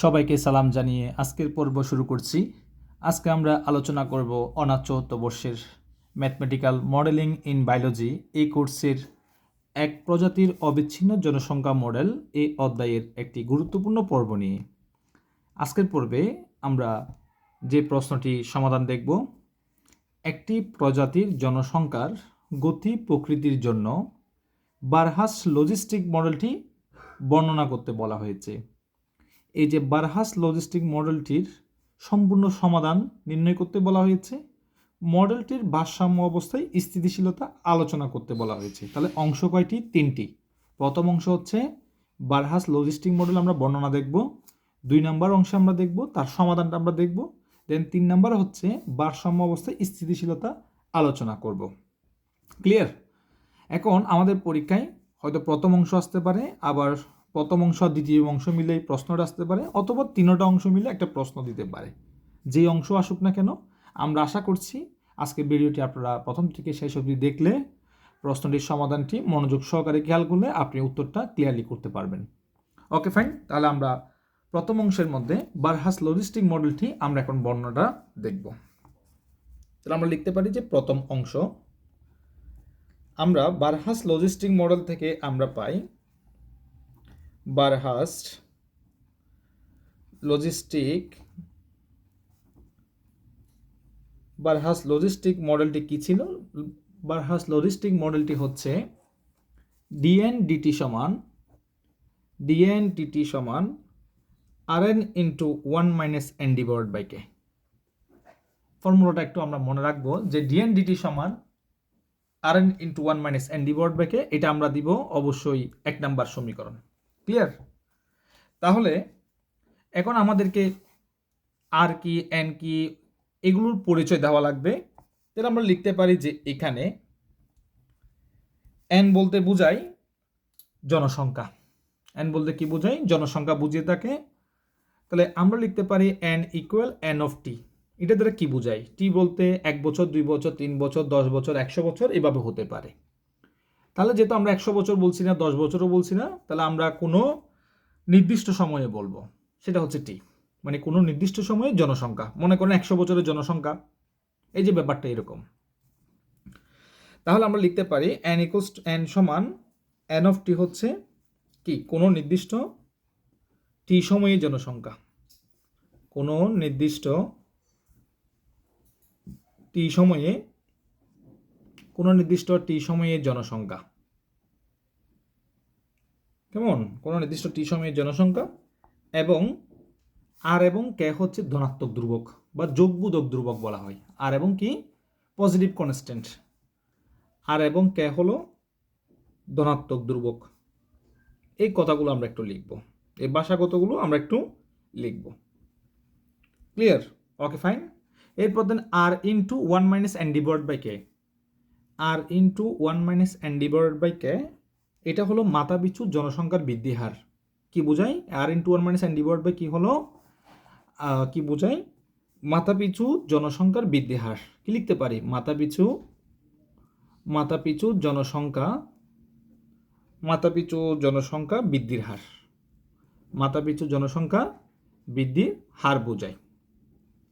সবাইকে সালাম জানিয়ে আজকের পর্ব শুরু করছি। আজকে আমরা আলোচনা করব অনার্স চতুর্থ বর্ষের ম্যাথমেটিক্যাল মডেলিং ইন বায়োলজি এই কোর্সের এক প্রজাতির অবিচ্ছিন্ন জনসংখ্যা মডেল এই অধ্যায়ের একটি গুরুত্বপূর্ণ পর্ব নিয়ে। আজকের পর্বে আমরা যে প্রশ্নটি সমাধান দেখব, একটি প্রজাতির জনসংখ্যার গতি প্রকৃতির জন্য বারহাস লজিস্টিক মডেলটি বর্ণনা করতে বলা হয়েছে। এই যে বারহাস লজিস্টিক মডেলটির সম্পূর্ণ সমাধান নির্ণয় করতে বলা হয়েছে, মডেলটির ভারসাম্য অবস্থায় স্থিতিশীলতা আলোচনা করতে বলা হয়েছে। তাহলে অংশ কয়টি? তিনটি। প্রথম অংশ হচ্ছে বারহাস লজিস্টিক মডেল আমরা বর্ণনা দেখব, 2 নম্বর অংশে আমরা দেখব তার সমাধানটা আমরা দেখব, দেন 3 নম্বর হচ্ছে ভারসাম্য অবস্থায় স্থিতিশীলতা আলোচনা করব। ক্লিয়ার? এখন আমাদের পরীক্ষায় হয়তো প্রথম অংশ আসতে পারে, আবার প্রথম অংশ আর দ্বিতীয় অংশ মিলে এই প্রশ্নটা আসতে পারে, অথবা তিনোটা অংশ মিলে একটা প্রশ্ন দিতে পারে। যেই অংশ আসুক না কেন, আমরা আশা করছি আজকে ভিডিওটি আপনারা প্রথম থেকে শেষ অবধি দেখলে প্রশ্নটির সমাধানটি মনোযোগ সহকারে খেয়াল করলে আপনি উত্তরটা ক্লিয়ারলি করতে পারবেন। ওকে ফাইন, তাহলে আমরা প্রথম অংশের মধ্যে বারহাস লজিস্টিক মডেলটি আমরা এখন বর্ণনাটা দেখব। তাহলে আমরা লিখতে পারি যে প্রথম অংশ, আমরা বারহাস লজিস্টিক মডেল থেকে আমরা পাই বারহাস লজিস্টিক মডেলটি কি ছিল? বারহাস লজিস্টিক মডেলটি হচ্ছে dn/dt সমান rn into 1 minus n divided by k। ফর্মুলাটা একটু আমরা মনে রাখবো যে dn/dt সমান rn into 1 minus n divided by k, এটা আমরা দিব অবশ্যই 1 নাম্বার সমীকরণ। ক্লিয়ার? তাহলে এখন আমাদেরকে আর কি এন কি এগুলোর পরিচয় দেওয়া লাগবে। তাহলে আমরা লিখতে পারি যে এখানে এন বলতে বোঝায় জনসংখ্যা। এন বলতে কি বোঝায়? জনসংখ্যা বুঝিয়ে থাকে। তাহলে আমরা লিখতে পারি এন ইকুয়াল এন অফ টি। এটা দ্বারা কি বোঝায়? টি বলতে 1 বছর, 2 বছর, 3 বছর, 10 বছর, 100 বছর এভাবে হতে পারে। তাহলে যেহেতু আমরা 100 বছর বলছি না, 10 বছরও বলছি না, তাহলে আমরা কোনো নির্দিষ্ট সময়ে বলবো, সেটা হচ্ছে টি, মানে কোনো নির্দিষ্ট সময়ে জনসংখ্যা। মনে করেন 100 বছরের জনসংখ্যা, এই যে ব্যাপারটা এরকম। তাহলে আমরা লিখতে পারি এন ইকুয়ালস টু এন সমান এন অফ টি হচ্ছে কি? কোনো নির্দিষ্ট টি সময়ে জনসংখ্যা, কোনো নির্দিষ্ট টি সময়ে, কোনো নির্দিষ্ট টি সময়ে জনসংখ্যা। কেমন? কোনো নির্দিষ্ট টি সময়ে জনসংখ্যা, এবং আর এবং কে হচ্ছে ধনাত্মক ধ্রুবক বা যোগবোধক ধ্রুবক বলা হয়। আর এবং কি? Positive constant. আর এবং কে হলো ধনাত্মক ধ্রুবক। এই কথাগুলো আমরা একটু লিখব, এই ভাষাগতগুলো আমরা একটু লিখব। ক্লিয়ার? Okay fine. এরপর then R into 1 minus N divided by K. R into 1 minus N divided by K, এটা হলো মাথাপিছু জনসংখ্যার বৃদ্ধি হার। কি বোঝায়? R into 1 minus N divided by কি হলো? কি বোঝায়? মাথাপিছু জনসংখ্যার বৃদ্ধি হার। কি লিখতে পারি? মাথাপিছু জনসংখ্যা বৃদ্ধির হার। মাথাপিছু জনসংখ্যা বৃদ্ধির হার বোঝায়।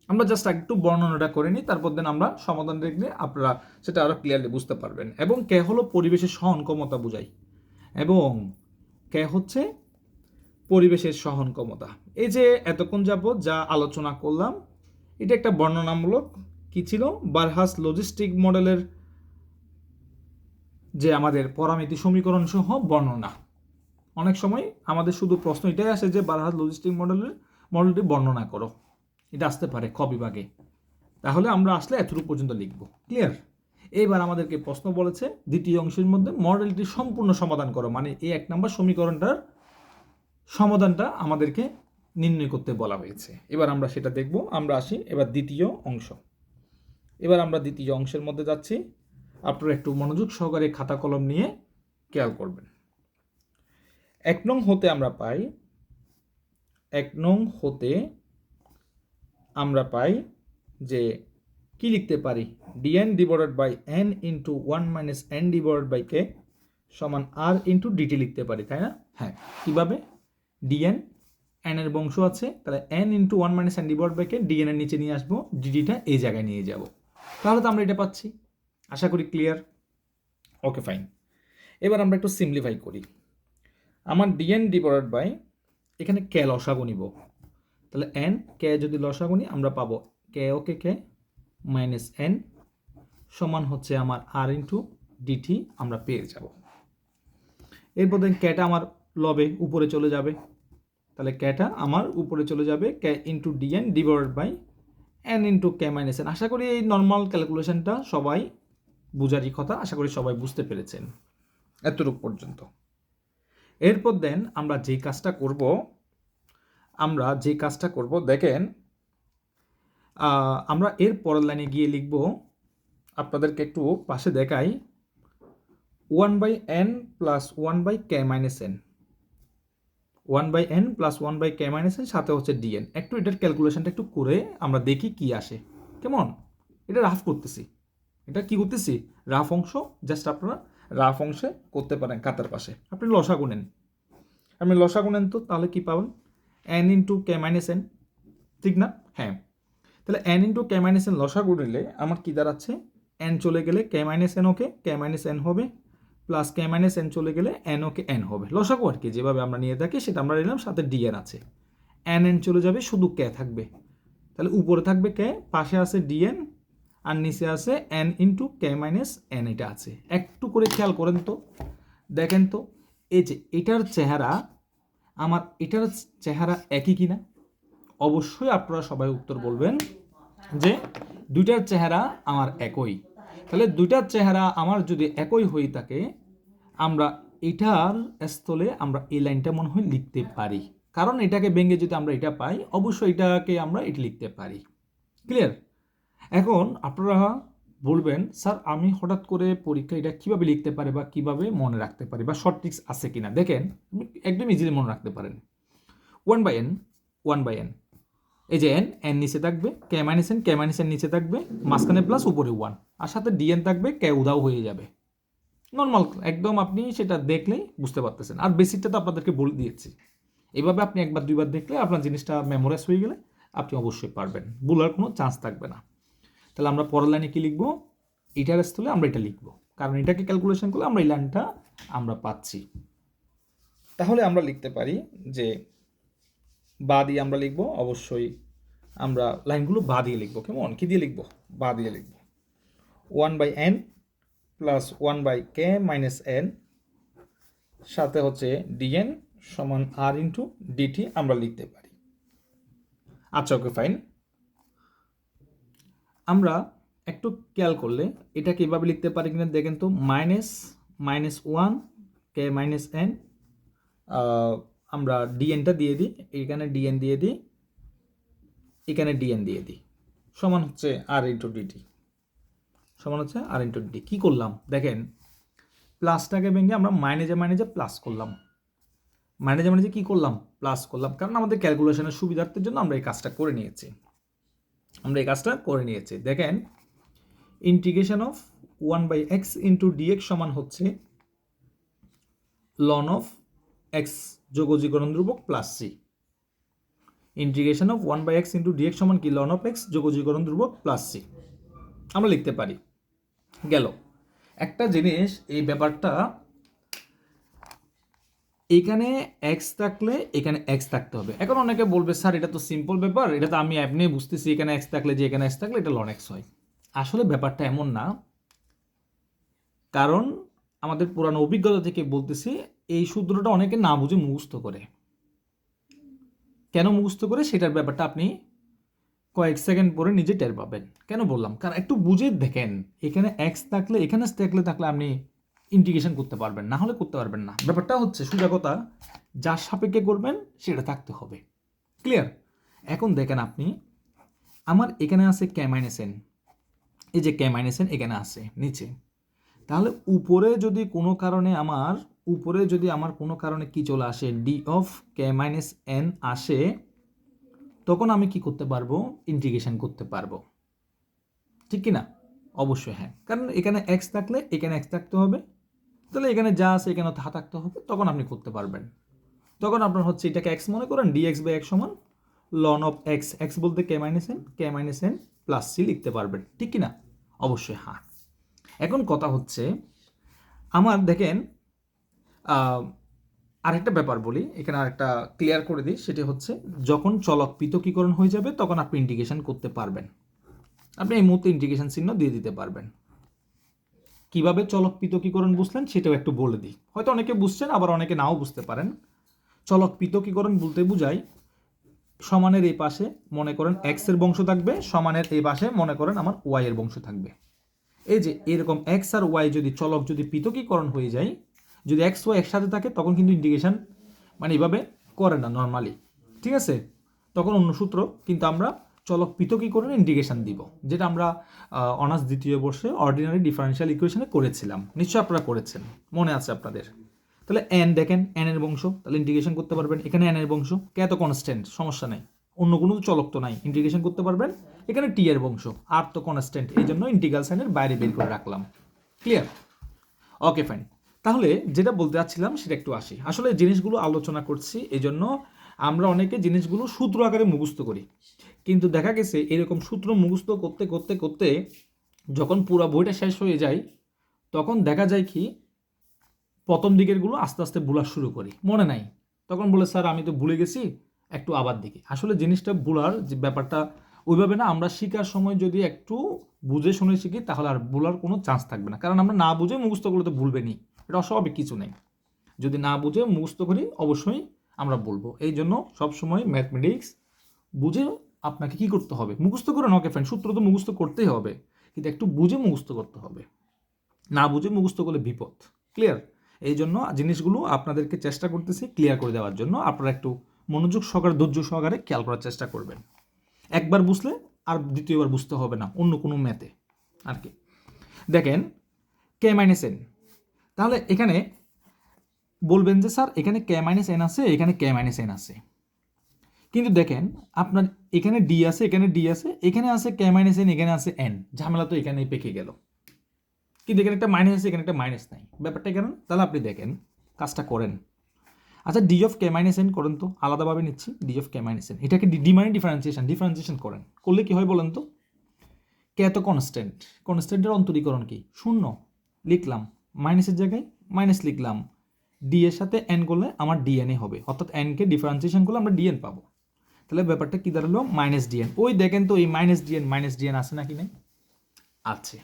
আমরা জাস্ট একটু বর্ণনাটা করে নিই, তারপর দেন আমরা সমাধান দেখলে আপনারা সেটা আরো ক্লিয়ারলি বুঝতে পারবেন। এবং কে হলো পরিবেশের সহন ক্ষমতা বোঝায়, এবং কে হচ্ছে পরিবেশের সহন ক্ষমতা। এই যে এতক্ষণ যাবত যা আলোচনা করলাম, এটা একটা বর্ণনামূলক কি ছিল? বারহাস লজিস্টিক মডেলের যে আমাদের পরামিতি সমীকরণ সহ বর্ণনা। অনেক সময় আমাদের শুধু প্রশ্ন এটাই আসে যে বারহাস লজিস্টিক মডেলটি বর্ণনা করো, এটা আসতে পারে খ বিভাগে। তাহলে আমরা আসলে এতটুকু পর্যন্ত লিখব। ক্লিয়ার? এইবার আমাদেরকে প্রশ্ন বলেছে দ্বিতীয় অংশের মধ্যে মডেলটি সম্পূর্ণ সমাধান করো, মানে এই 1 নম্বর সমীকরণটার সমাধানটা আমাদেরকে নির্ণয় করতে বলা হয়েছে। এবার আমরা সেটা দেখব। আমরা আসি এবার দ্বিতীয় অংশ। এবার আমরা দ্বিতীয় অংশের মধ্যে যাচ্ছি। আপনারা একটু মনোযোগ সহকারে খাতা কলম নিয়ে খেয়াল করবেন। 1 নং হতে আমরা পাই, 1 নং হতে আমরা পাই যে কি লিখতে পারি? dn divided by n into 1 minus n divided by K সমান r ইন্টু ডিটি লিখতে পারি, তাই না? হ্যাঁ। কিভাবে? dn এন এর বংশ আছে, তাহলে n into one minus N divide by k dN এর নিচে নিয়ে আসবো, ডিডিটা এই জায়গায় নিয়ে যাব, তাহলে তো আমরা এটা পাচ্ছি। আশা করি ক্লিয়ার। Okay fine. এবার আমরা একটু সিম্পলিফাই করি। আমার ডিএন ডিভাইড বাই এখানে কে লসাগু নিব, তাহলে এন কে যদি লসাগু নিই আমরা পাবো কে ওকে কে মাইনাস এন সমান হচ্ছে আমার আর ইন্টু ডিটি আমরা পেয়ে যাব। এরপর দেখেন কেটা আমার লবে উপরে চলে যাবে, তাহলে কেটা আমার উপরে চলে যাবে K into DN divide by N into K minus N. আশা করি এই নর্মাল ক্যালকুলেশনটা সবাই বুঝারই কথা, আশা করি সবাই বুঝতে পেরেছেন এতটুকু পর্যন্ত। এরপর দেন আমরা যে কাজটা করব দেখেন, আমরা এর পরের লাইনে গিয়ে লিখব, আপনাদেরকে একটু পাশে দেখাই, 1/n plus 1/k minus N, 1/n plus 1/k minus N সাথে হচ্ছে ডিএন। একটু এটার ক্যালকুলেশনটা একটু করে আমরা দেখি কি আসে, কেমন? এটা রাফ করতেছি, এটা কি করতেছি রাফ অংশ, জাস্ট আপনারা রাফ অংশে করতে পারেন খাতার পাশে। আপনি লসাগু নেন, তো তাহলে কি পাবেন n into K minus N, ঠিক না? হ্যাঁ, তাহলে n into K minus N লসাগু নিলে আমার কি দাঁড়াচ্ছে, n চলে গেলে কে মাইনাস এন ওকে কে মাইনাস এন হবে, প্লাস কে মাইনাস এন চলে গেলে এন ওকে এন হবে, লসাগু আর কি যেভাবে আমরা নিয়ে থাকি সেটা আমরা নিলাম, সাথে ডিএন আছে, এন চলে যাবে, শুধু কে থাকবে, তাহলে উপরে থাকবে কে, পাশে আছে ডিএন, আর নিচে আছে N into K minus N, এটা আছে। একটু করে খেয়াল করেন তো, দেখেন তো এই যে এটার চেহারা আমার এটার চেহারা একই কিনা। অবশ্যই আপনারা সবাই উত্তর বলবেন যে দুইটার চেহারা আমার একই। তাহলে দুইটার চেহারা আমার যদি একই হয়ে থাকে, আমরা এটার স্থলে আমরা এই লাইনটা মনে হয় লিখতে পারি, কারণ এটাকে ভেঙে যদি আমরা এটা পাই অবশ্যই এটাকে আমরা এটা লিখতে পারি। ক্লিয়ার? এখন আপনারা বলবেন স্যার আমি হঠাৎ করে পরীক্ষা এটা কীভাবে লিখতে পারি বা কীভাবে মনে রাখতে পারি বা শর্ট ট্রিক্স আছে কিনা, দেখেন একদম ইজিলি মনে রাখতে পারেন। 1/n এই যে এন নিচে থাকবে, কে মাইনাস এন নিচে থাকবে, মাঝখানে প্লাস উপরে 1, আর সাথে ডিএন থাকবে, কে উধাও হয়ে যাবে। নর্মাল একদম, আপনি সেটা দেখলেই বুঝতে পারতেছেন, আর বেসিকটা তো আপনাদেরকে বলে দিয়েছি। এইভাবে আপনি একবার দুইবার দেখলে আপনার জিনিসটা মেমোরাইজ হয়ে গেলে আপনি অবশ্যই পারবেন, ভুলার কোনো চান্স থাকবে না। তাহলে আমরা পরের লাইনে কি লিখবো, এটার স্থলে আমরা এটা লিখবো, কারণ এটাকে ক্যালকুলেশন করলে আমরা এই লাইনটা আমরা পাচ্ছি। তাহলে আমরা লিখতে পারি যে বা দিয়ে আমরা লিখবো, অবশ্যই আমরা লাইনগুলো বা দিয়ে লিখবো, কেমন কি দিয়ে লিখবো, বা দিয়ে লিখবো। 1/n plus 1/k minus N সাথে হচ্ছে ডিএন সমান আর ইন্টু ডিটি আমরা লিখতে পারি। আচ্ছা ওকে ফাইন। আমরা একটু খেয়াল করলে এটা কীভাবে লিখতে পারি কিনা দেখেন তো, -1 কে মাইনাস এন, আমরা ডিএনটা দিয়ে দিই, এখানে ডিএন দিয়ে দিই, এখানে ডিএন দিয়ে দিই, সমান হচ্ছে আর ইন্টু ডিটি, সমান হচ্ছে আর ইন্টু ডিটি। কী করলাম দেখেন, প্লাসটাকে ভেঙে আমরা মাইনাসে প্লাস করলাম, মাইনাসে কী করলাম প্লাস করলাম, কারণ আমাদের ক্যালকুলেশনের সুবিধার্থের জন্য আমরা এই কাজটা করে নিয়েছি। দেখেন integration of 1/x into dx সমান হচ্ছে লন অফ এক্স যোগজীকরণ ধ্রুবক plus C. Integration of 1/x into dx সমান কি, লন অফ এক্স যোগজীকরণ ধ্রুবক প্লাস সি আমরা লিখতে পারি। গেল একটা জিনিস, এই ব্যাপারটা এখানে এক্স থাকলে এখানে এক্স থাকতে হবে। এখন অনেকে বলবে স্যার এটা তো সিম্পল ব্যাপার, এটা তো আমি এমনি বুঝতেছি, এখানে এক্স থাকলে যে এখানে এক্স থাকলে এটা লন এক্স হয়। আসলে ব্যাপারটা এমন না, কারণ আমাদের পুরানো অভিজ্ঞতা থেকে বলতেছি এই সূত্রটা অনেকে না বুঝে মুখস্থ করে। কেন মুখস্থ করে সেটার ব্যাপারটা আপনি কয়েক সেকেন্ড পরে নিজে টের পাবেন। কেন বললাম, কারণ একটু বুঝে দেখেন, এখানে এক্স থাকলে এখানে থাকলে আপনি ইন্টিগ্রেশন করতে পারবেন, না হলে করতে পারবেন না। ব্যাপারটা হচ্ছে সোজা কথা, যার সাপেক্ষে করবেন সেটা থাকতে হবে। ক্লিয়ার? এখন দেখেন আপনি, আমার এখানে আছে কে মাইনাস এন, এই যে কে মাইনাস এন এখানে আছে নিচে, তাহলে উপরে যদি কোনো কারণে কি চলে আসে, D of K minus N আসে, তখন আমি কি করতে পারবো, ইন্টিগ্রেশন করতে পারবো, ঠিক কি না? অবশ্যই হ্যাঁ, কারণ এখানে এক্স থাকলে এখানে এক্স থাকতে হবে, তাহলে এখানে যা আছে এখানে তা থাকতে হবে, তখন আপনি করতে পারবেন। তখন আপনার হচ্ছে এটাকে এক্স মনে করেন, ডিএক্স বাই এক্স সমান লন অফ এক্স, এক্স বলতে কে মাইনাস এন প্লাস সি লিখতে পারবেন, ঠিক কি না? অবশ্যই হ্যাঁ। এখন কথা হচ্ছে আমার দেখেন আরেকটা ব্যাপার বলি এখানে, আরেকটা ক্লিয়ার করে দিই, সেটি হচ্ছে যখন চলক পৃথকীকরণ হয়ে যাবে তখন আপনি ইন্টিগ্রেশন করতে পারবেন। আপনি এই মুহূর্তে ইন্টিগ্রেশন চিহ্ন দিয়ে দিতে পারবেন। কিভাবে চলক পৃথকীকরণ বুঝলেন সেটাও একটু বলে দিই, হয়তো অনেকে বুঝছেন আবার অনেকে নাও বুঝতে পারেন। চলক পৃথকীকরণ বলতে বোঝায় সমানের এই পাশে মনে করেন এক্স এর বংশ থাকবে, সমানের এই পাশে মনে করেন আমার ওয়াই এর বংশ থাকবে। এই যে এরকম এক্স আর ওয়াই যদি চলক যদি পৃথকীকরণ হয়ে যায়, যদি এক্স ওয়াই একসাথে থাকে তখন কিন্তু ইন্টিগ্রেশন মানে এইভাবে করে না নর্মালি, ঠিক আছে? তখন অন্য সূত্র, কিন্তু আমরা চলক পৃথকীকরণে ইন্টিগ্রেশন দিব, যেটা আমরা অনার্স দ্বিতীয় বর্ষে অর্ডিনারি ডিফারেনশিয়াল ইকুয়েশনে করেছিলাম, নিশ্চয়ই আপনারা করেছেন, মনে আছে আপনাদের। তাহলে এন দেখেন, এন এর বংশ, তাহলে ইন্টিগ্রেশন করতে পারবেন। এখানে এন এর বংশ, কে তো কনস্ট্যান্ট, সমস্যা নেই, অন্য কোনো চলক তো নাই, ইন্টিগ্রেশন করতে পারবেন। এখানে টি এর বংশ, আর তো কনস্ট্যান্ট, এই জন্য ইন্টিগ্রাল সাইনের বাইরে বের করে রাখলাম। ক্লিয়ার? Okay fine. তাহলে যেটা বলতে চাচ্ছিলাম সেটা একটু আসি, আসলে জিনিসগুলো আলোচনা করছি এই জন্য আমরা অনেকে জিনিসগুলো সূত্র আকারে মুখস্থ করি, কিন্তু দেখা গেছে এরকম সূত্র মুখস্থ করতে করতে করতে যখন পুরো বইটা শেষ হয়ে যায় তখন দেখা যায় কি প্রথম দিকেরগুলো আস্তে আস্তে ভুলা শুরু করি, মনে নাই, তখন বলে স্যার আমি তো ভুলে গেছি, একটু আবার দেখি। আসলে জিনিসটা ভুলার যে ব্যাপারটা ওইভাবে না, আমরা শেখার সময় যদি একটু বুঝে শুনে শিখি তাহলে আর ভুলার কোনো চান্স থাকবে না, কারণ আমরা না বুঝে মুখস্থ করলে তো ভুলবেনি, এটা অস্বাভাবিক কিছু নেই। যদি না বুঝে মুখস্থ করি অবশ্যই আমরা বলবো। এই জন্য সবসময় ম্যাথমেটিক্স বুঝে আপনাকে কি করতে হবে, মুখস্থ করে ওকে ফ্রেন্ড, সূত্র তো মুখস্থ করতেই হবে, কিন্তু একটু বুঝে মুখস্থ করতে হবে, না বুঝে মুখস্থ করলে বিপদ। ক্লিয়ার? এই জন্য জিনিসগুলো আপনাদেরকে চেষ্টা করতেছি ক্লিয়ার করে দেওয়ার জন্য, আপনারা একটু মনোযোগ সহকারে ধৈর্য সহকারে খেয়াল করার চেষ্টা করবেন। একবার বুঝলে আর দ্বিতীয়বার বুঝতে হবে না অন্য কোনো ম্যাথে আর কি। দেখেন কে মাইনাস এন, তাহলে এখানে বলবেন যে স্যার এখানে কে মাইনাস এন আছে, এখানে কে মাইনাস এন আছে, কিন্তু দেখেন আপনার এখানে ডি আছে, এখানে ডি আছে, এখানে আছে কে মাইনাস এন, এখানে আছে এন, ঝামেলা তো এখানেই পেকে গেল। কিন্তু এখানে একটা মাইনাস আছে, এখানে একটা মাইনাস নাই, ব্যাপারটা কেন? তাহলে আপনি দেখেন কাজটা করেন। আচ্ছা D of K minus N করেন তো, আলাদাভাবে নিচ্ছি, D of K minus N, এটাকে ডি মানে ডিফারেন্সিয়েশন করেন, করলে কি হয় বলেন তো? কে তো কনস্ট্যান্ট, কনস্ট্যান্টের অন্তরীকরণ কি? শূন্য লিখলাম, মাইনাসের জায়গায় মাইনাস লিখলাম, ডি এর সাথে এন করলে আমার ডিএনএ হবে, অর্থাৎ এনকে ডিফারেন্সিয়েশন করলে আমরা ডিএন পাবো। তাহলে ব্যাপারটা কি দাঁড়ালো? Minus dN. ওই দেখেন তো এই মাইনাস ডিএন আছে নাকি নেই? আছে।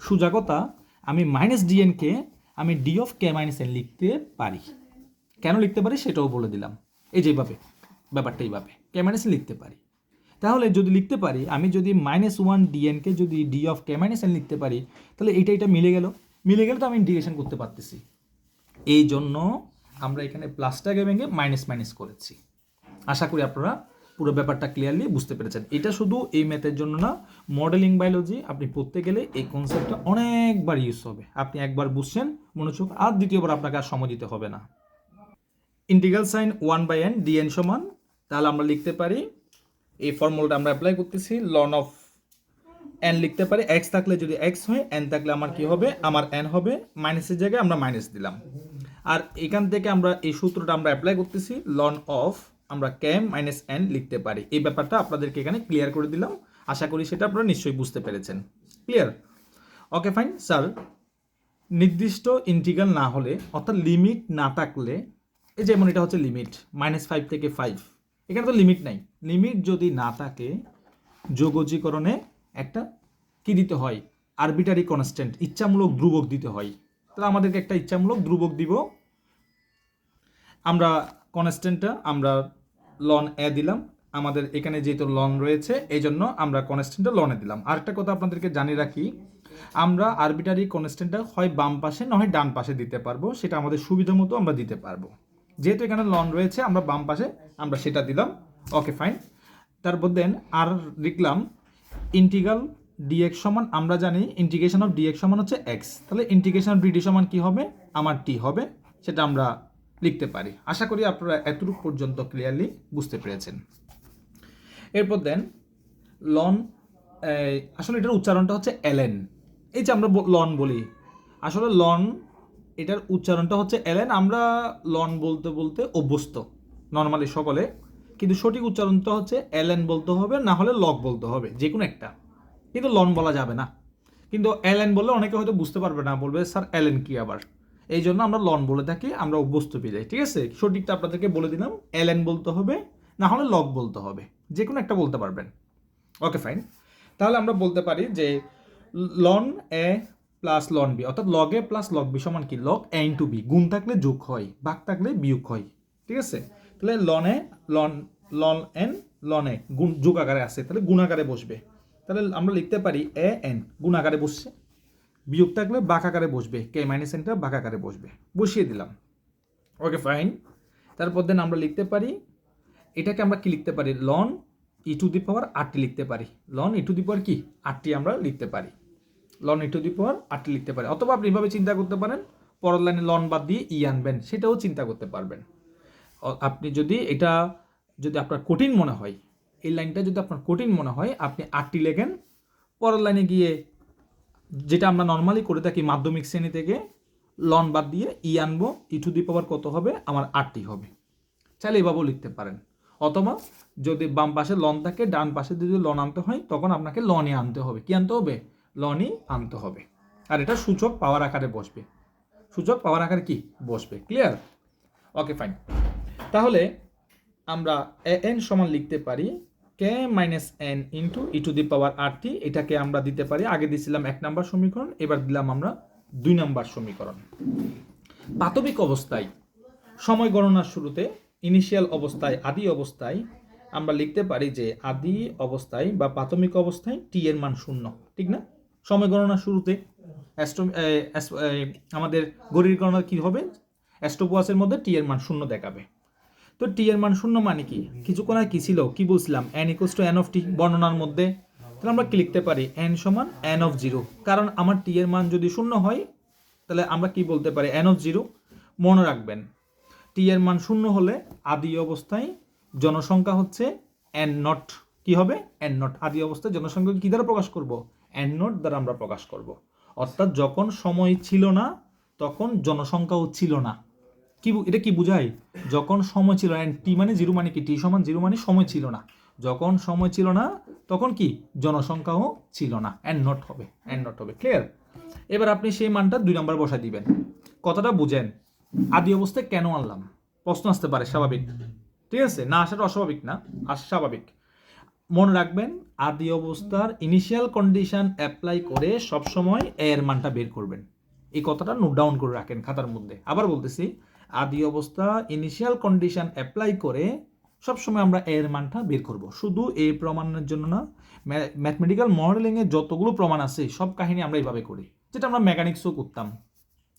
সোজা কথা, আমি মাইনাস ডিএনকে আমি D of K minus N লিখতে পারি। কেন লিখতে পারি সেটাও বলে দিলাম, এই যে এইভাবে, ব্যাপারটা এইভাবে কে মাইনাস এন লিখতে পারি। তাহলে যদি লিখতে পারি, আমি যদি মাইনাস ওয়ান ডিএনকে যদি D of K minus N লিখতে পারি, তাহলে এটা মিলে গেল, তো আমি ইন্টিগ্রেশন করতে পারতেছি। এই জন্য আমরা এখানে প্লাসটাকে ভেঙে মাইনাস করেছি। আশা করি আপনারা পুরো ব্যাপারটা ক্লিয়ারলি বুঝতে পেরেছেন। এটা শুধু এই ম্যাথের জন্য না, মডেলিং বায়োলজি আপনি পড়তে গেলে এই কনসেপ্টটা অনেকবার ইউজ হবে। আপনি একবার বুঝছেন মনোযোগ, আর দ্বিতীয়বার আপনাকে আর সময় দিতে হবে না। ইন্টিগ্রাল সাইন 1/n dn সমান, তাহলে আমরা লিখতে পারি, এই ফর্মুলাটা আমরা অ্যাপ্লাই করতেছি, লন অফ n লিখতে পারি, x থাকলে যদি x হয়, n থাকলে আমার কি হবে, আমার n হবে, মাইনাসের জায়গায় আমরা মাইনাস দিলাম। আর এখান থেকে আমরা এই সূত্রটা আমরা অ্যাপ্লাই করতেছি, লন অফ আমরা k মাইনাস n লিখতে পারি। এই ব্যাপারটা আপনাদেরকে এখানে ক্লিয়ার করে দিলাম, আশা করি সেটা আপনারা নিশ্চয়ই বুঝতে পেরেছেন। ক্লিয়ার? Okay fine. স্যার নির্দিষ্ট ইন্টিগ্রাল না হলে, অর্থাৎ লিমিট না থাকলে, এই যেমন এটা হচ্ছে লিমিট -5 থেকে 5, এখানে তো লিমিট নাই, লিমিট যদি না থাকে যোগজীকরণে একটা কি দিতে হয়, আরবিটারি কনস্ট্যান্ট, ইচ্ছামূলক ধ্রুবক দিতে হয়। তাহলে আমাদেরকে একটা ইচ্ছামূলক ধ্রুবক দিব, আমরা কনস্ট্যান্টটা আমরা লন এ দিলাম, আমাদের এখানে যেহেতু লন রয়েছে এই জন্য আমরা কনস্ট্যান্টটা লনে দিলাম। আরেকটা কথা আপনাদেরকে জানিয়ে রাখি, আমরা আরবিটারি কনস্ট্যান্টটা হয় বাম পাশে না হয় ডান পাশে দিতে পারবো, সেটা আমাদের সুবিধা মতো আমরা দিতে পারবো। যেহেতু এখানে লন রয়েছে আমরা বাম পাশে আমরা সেটা দিলাম। Okay fine. তারপর দেন আর লিখলাম ইন্টিগ্রাল ডিএক্স সমান, আমরা জানি ইন্টিগ্রেশন অফ ডিএক্স সমান হচ্ছে এক্স, তাহলে ইন্টিগ্রেশন অফ ডিডি সমান কি হবে, আমার টি হবে, সেটা আমরা লিখতে পারি। আশা করি আপনারা এতটুকু পর্যন্ত ক্লিয়ারলি বুঝতে পেরেছেন। এরপর দেন লন, আসলে এটার উচ্চারণটা হচ্ছে এলএন, এই যে আমরা লন বলি, আসলে লন এটার উচ্চারণটা হচ্ছে এলএন। আমরা লন বলতে বলতে অভ্যস্ত নর্মালি সকলে, কিন্তু সঠিক উচ্চারণটা হচ্ছে এলএন বলতে হবে, না হলে লগ বলতে হবে, যে কোনো একটা, কিন্তু লন বলা যাবে না। কিন্তু এলএন বললে অনেকে হয়তো বুঝতে পারবে না, বলবে স্যার এলএন কি আবার, এই জন্য আমরা লন বলে থাকি, আমরা অভ্যস্ত পেয়ে যাই। ঠিক আছে, সঠিকটা আপনাদেরকে বলে দিলাম, এলএন বলতে হবে, না হলে লগ বলতে হবে, যে কোনো একটা বলতে পারবেন। ওকে ফাইন, তাহলে আমরা বলতে পারি যে লন এ প্লাস লন বি, অর্থাৎ লগ এ প্লাস লগ বি সমান কি, লগ এ ইন্টু বি, গুণ থাকলে যোগ হয়, ভাগ থাকলে বিয়োগ হয়। ঠিক আছে, তাহলে লন এ লন এন লন এ গুণ যোগ আকারে আছে, তাহলে গুণ আকারে বসবে। তাহলে আমরা লিখতে পারি এ এন গুণ আকারে বসছে, বিয়োগ থাকলে বাক আকারে বসবে, কে মাইনাস এনটা বাক আকারে বসবে, বসিয়ে দিলাম। ওকে ফাইন, তারপর দেন আমরা লিখতে পারি, এটাকে আমরা কি লিখতে পারি, ln e to the power RT লিখতে পারি। লন ই টু দি পাওয়ার কি, আরটি আমরা লিখতে পারি, ln e to the power RT লিখতে পারি। অথবা আপনি এভাবে চিন্তা করতে পারেন, পরের লাইনে লন বাদ দিয়ে ই আনবেন, সেটাও চিন্তা করতে পারবেন। আপনি যদি এটা যদি আপনার কঠিন মনে হয়, এই লাইনটা যদি আপনার কঠিন মনে হয়, আপনি আরটি লেখেন, পরের লাইনে গিয়ে যেটা আমরা নর্মালি করে থাকি মাধ্যমিক শ্রেণী থেকে, লন বাদ দিয়ে ই আনবো, ই টু দি পাওয়ার কত হবে, আমার আরটি হবে। চাইলে এভাবেও লিখতে পারেন। অথবা যদি বাম পাশে লন থাকে, ডান পাশে যদি লন আনতে হয়, তখন আপনাকে লনই আনতে হবে। কি আনতে হবে, লনই আনতে হবে। আর এটা সূচক পাওয়ার আকারে বসবে, সূচক পাওয়ার আকারে কি বসবে। ক্লিয়ার? ওকে ফাইন, তাহলে আমরা এন সমান লিখতে পারি K minus N into E to the power RT. এটাকে আমরা দিতে পারি, আগে দিয়েছিলাম 1 নম্বর সমীকরণ, এবার দিলাম আমরা 2 নম্বর সমীকরণ। প্রাথমিক অবস্থায় সময় গণনার শুরুতে, ইনিশিয়াল অবস্থায়, আদি অবস্থায় আমরা লিখতে পারি যে আদি অবস্থায় বা প্রাথমিক অবস্থায় টি এর মান 0, ঠিক না? সময় গণনার শুরুতে আমাদের ঘড়ির গণনা কি হবে, অ্যাস্ট্রোবোয়াসের মধ্যে টি এর মান 0 দেখাবে। তো টি এর মান 0 মানে কি, কিছুক্ষণ আগে কি ছিল, কি বলছিলাম, N equals to N of T বর্ণনার মধ্যে। তাহলে আমরা কি লিখতে পারি, এন সমান এন অফ 0, কারণ আমার টি এর মান যদি 0 হয়, তাহলে আমরা কি বলতে পারি, এন অফ 0। মনে রাখবেন, টি এর মান 0 হলে আদি অবস্থায় জনসংখ্যা হচ্ছে এন নট, কি হবে, এন নট। আদি অবস্থায় জনসংখ্যা কি দ্বারা প্রকাশ করব, এন নট দ্বারা আমরা প্রকাশ করব। অর্থাৎ যখন সময় ছিল না, তখন জনসংখ্যাও ছিল না। কি এটা কি বুঝায়, যখন সময় ছিল না, টি মানে 0 মানে কি, টি সমান 0 মানে সময় ছিল না। যখন সময় ছিল না, তখন কি জনসংখ্যাও ছিল না, এন নট হবে, এন নট হবে। ক্লিয়ার? এবার আপনি সেই মানটা 2 নম্বর বসায় দিবেন। কথাটা বুঝেন, আদি অবস্থায় কেন আনলাম, প্রশ্ন আসতে পারে, স্বাভাবিক। ঠিক আছে, না আসাটা অস্বাভাবিক না, আসা স্বাভাবিক। মনে রাখবেন, আদি অবস্থার ইনিশিয়াল কন্ডিশন অ্যাপ্লাই করে সবসময় এর মানটা বের করবেন। এই কথাটা নোট ডাউন করে রাখেন খাতার মধ্যে। আবার বলতেছি, আদি অবস্থা ইনিশিয়াল কন্ডিশন অ্যাপ্লাই করে সবসময় আমরা এর মানটা বের করব। শুধু এই প্রমাণের জন্য না, ম্যাথমেটিক্যাল মডেলিংয়ে যতগুলো প্রমাণ আছে সব কাহিনী আমরা এইভাবে করি, যেটা আমরা মেকানিক্সও করতাম।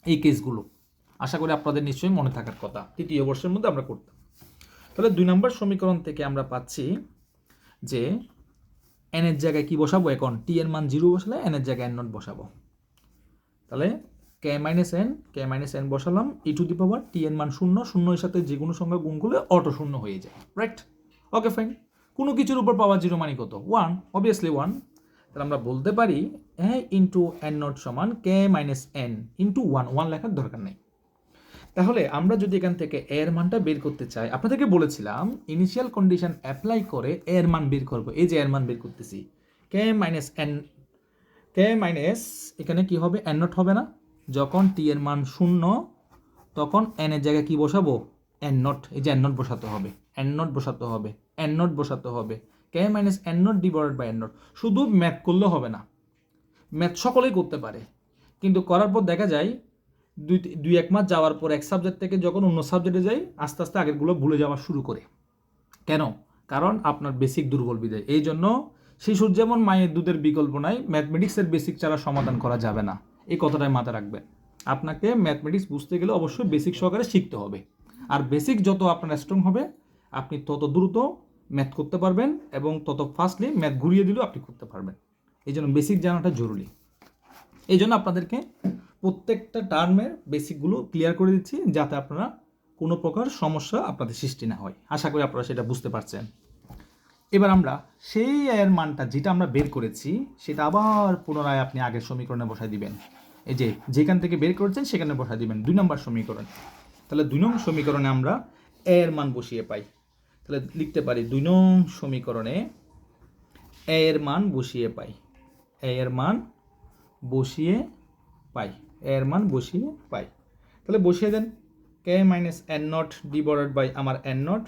এই কেসগুলো আশা করি আপনাদের নিশ্চয়ই মনে থাকার কথা, তৃতীয় বর্ষের মধ্যে আমরা করতাম। তাহলে 2 নম্বর সমীকরণ থেকে আমরা পাচ্ছি যে এন এর জায়গায় কি বসাবো, এখন টি এর মান 0 বসালে এন এর জায়গায় এন নট বসাবো। তাহলে কে মাইনাস এন বসালাম, ই টু দি পাওয়ার টি এর মান 0, 0 এর সাথে যে কোনো সংখ্যা গুণ করলে অটো 0 হয়ে যায়, রাইট? ওকে ফাইন, কোনো কিছুর উপর পাওয়ার 0 মানে কত, 1, অবভিয়াসলি 1। তাহলে আমরা বলতে পারি এ ইন্টু এন নট সমান কে মাইনাস এন ইন্টু 1 লেখার দরকার নেই। তাহলে আমরা যদি এখান থেকে এর মানটা বের করতে চাই, আপনাদেরকে বলেছিলাম ইনিশিয়াল কন্ডিশন অ্যাপ্লাই করে এর মান বের করব। এই যে এর মান বের করতেছি, কে মাইনাস এন, কে মাইনাস এখানে কি হবে, এন নট হবে না, যখন টি এর মান 0 তখন এন এর জায়গায় কি বসাবো, এন নট। এই যে এন নট বসাতে হবে, এন নট বসাতে হবে, এন নট বসাতে হবে, K minus N not divided by N not. শুধু ম্যাথ করলে হবে না, ম্যাথ সকলেই করতে পারে, কিন্তু করার পর দেখা যায় 2-1 মাস যাওয়ার পর এক সাবজেক্ট থেকে যখন অন্য সাবজেক্টে যাই, আস্তে আস্তে আগেরগুলো ভুলে যাওয়া শুরু করে। কেন? কারণ আপনার বেসিক দুর্বল বিদায়। এই জন্য শিশুর যেমন মায়ের দুধের বিকল্প নাই, ম্যাথমেটিক্সের বেসিক ছাড়া সমাধান করা যাবে না। এই কথাটাই মাথায় রাখবেন। আপনাকে ম্যাথমেটিক্স বুঝতে গেলে অবশ্যই বেসিক সহকারে শিখতে হবে। আর বেসিক যত আপনার স্ট্রং হবে, আপনি তত দ্রুত ম্যাথ করতে পারবেন এবং তত ফাস্টলি ম্যাথ ঘুরিয়ে দিলেও আপনি করতে পারবেন। এই জন্য বেসিক জানাটা জরুরি। এই জন্য আপনাদেরকে প্রত্যেকটা টার্মের বেসিকগুলো ক্লিয়ার করে দিচ্ছি, যাতে আপনারা কোনো প্রকার সমস্যা আপনাদের সৃষ্টি না হয়। আশা করি আপনারা সেটা বুঝতে পারছেন। এবার আমরা সেই এর মানটা যেটা আমরা বের করেছি, সেটা আবার পুনরায় আপনি আগের সমীকরণে বসায় দিবেন। এই যে যেখান থেকে বের করেছেন সেখানে বসা দিবেন 2 নম্বর সমীকরণ। তাহলে 2 নং সমীকরণে আমরা এ এর মান বসিয়ে পাই। তাহলে লিখতে পারি 2 নং সমীকরণে এ এর মান বসিয়ে পাই, এ এর মান বসিয়ে পাই, এ এর মান বসিয়ে পাই। তাহলে বসিয়ে দেন K minus N not divided by আমার এন নট,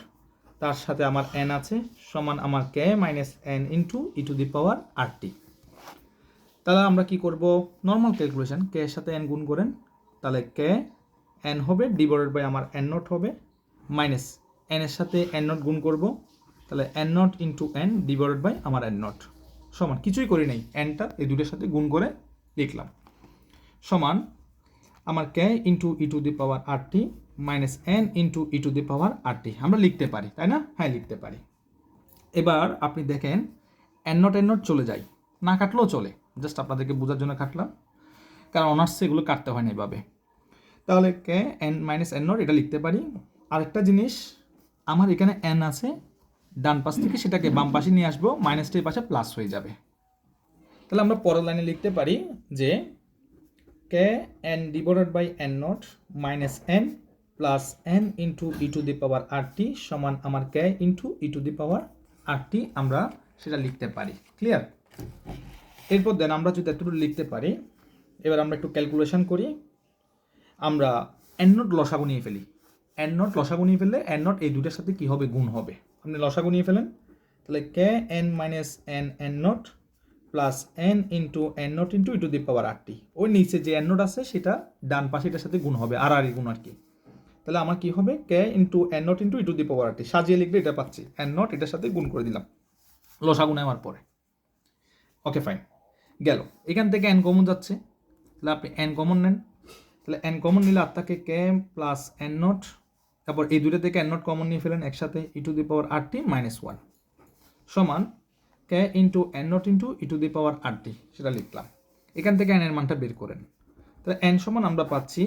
তার সাথে আমার এন আছে সমান আমার K minus N into E to the power R T. তাহলে আমরা কি করব, নর্মাল ক্যালকুলেশন, কে এর সাথে এন গুণ করেন, তাহলে কে এন হবে ডিভাইডেড বাই আমার এন নট হবে মাইনাস এন এর সাথে এন নট গুণ করব, তাহলে N not into N divided by আমার এন নট সমান কিছুই করি নাই, এনটা এই দুটোর সাথে গুণ করে লিখলাম সমান আমার K into E to the power R T minus N into E to the power R T আমরা লিখতে পারি, তাই না? হ্যাঁ লিখতে পারি। এবার আপনি দেখেন এন নট চলে যায়, না কাটলেও চলে, জাস্ট আপনাদেরকে বোঝার জন্য কাটলাম, কারণ অনার্সে এগুলো কাটতে হয় না এভাবে। তাহলে K N minus N not এটা লিখতে পারি। আরেকটা জিনিস, আমার এখানে এন আছে ডান পাশ থেকে, সেটাকে বাম পাশে নিয়ে আসবো, মাইনাসটা এই পাশে প্লাস হয়ে যাবে। তাহলে আমরা পরের লাইনে লিখতে পারি যে K N divided by N not minus N plus N into E to the power R T সমান আমার K into E to the power R T আমরা সেটা লিখতে পারি। ক্লিয়ার? এরপর দেন আমরা যদি এতটুকু লিখতে পারি, এবার আমরা একটু ক্যালকুলেশন করি। আমরা এন নট লসাগু নিয়ে ফেলি, এন নট লসাগু নিয়ে ফেললে এন নট এই দুটার সাথে কী হবে, গুণ হবে। আপনি লসাগু নিয়ে ফেলেন, তাহলে K N minus N N not plus N into N not into E to the power R T, ওই নিচে যে এন নট আছে সেটা ডান পাশে এটার সাথে গুণ হবে, আর গুণ আর কি। তাহলে আমার কি হবে, K into N not into E to the power R T, সাজিয়ে লিখলে এটা পাচ্ছি, এন নট এটার সাথে গুণ করে দিলাম লসাগু নেওয়ার পরে। ওকে ফাইন, গেল। এখান থেকে এন কমন যাচ্ছে, তাহলে আপনি এন কমন নেন, তাহলে এন কমন নিলে আপনাকে কে প্লাস এন নট, তারপর এই দুটো থেকে এন নট কমন নিয়ে ফেলেন একসাথে, E to the power R T minus one সমান K into N not into E to the power R T, সেটা লিখলাম। এখান থেকে এন এর মানটা বের করেন, তাহলে এন সমান আমরা পাচ্ছি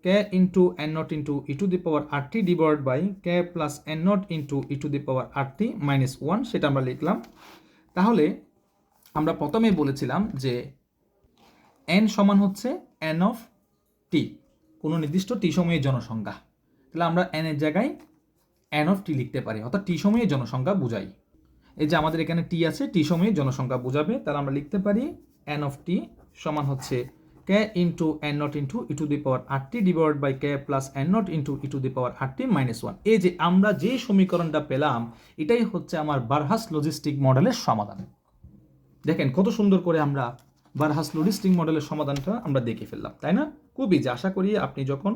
K into N not into E to the power R T divide by K plus N not into E to the power R T minus one, সেটা আমরা লিখলাম। তাহলে আমরা প্রথমেই বলেছিলাম যে এন সমান হচ্ছে এন অফ টি, কোনো নির্দিষ্ট টি সময়ের জনসংখ্যা। তাহলে আমরা এন এর জায়গায় এন অফ টি লিখতে পারি, অর্থাৎ টি সময়ের জনসংখ্যা বোঝাই। এই যে আমাদের এখানে টি আছে, টি সময়ের জনসংখ্যা বোঝাবে, তাহলে আমরা লিখতে পারি এন অফ টি সমান হচ্ছে K into N not into E to the power R T divide by K plus N not into E to the power R T minus one. এই যে আমরা যে সমীকরণটা পেলাম, এটাই হচ্ছে আমার বারহাস লজিস্টিক মডেলের সমাধান। দেখেন কত সুন্দর করে আমরা বারহাস লজিস্টিক মডেলের সমাধানটা আমরা দেখে ফেললাম, তাই না? খুবই যে আশা করি আপনি যখন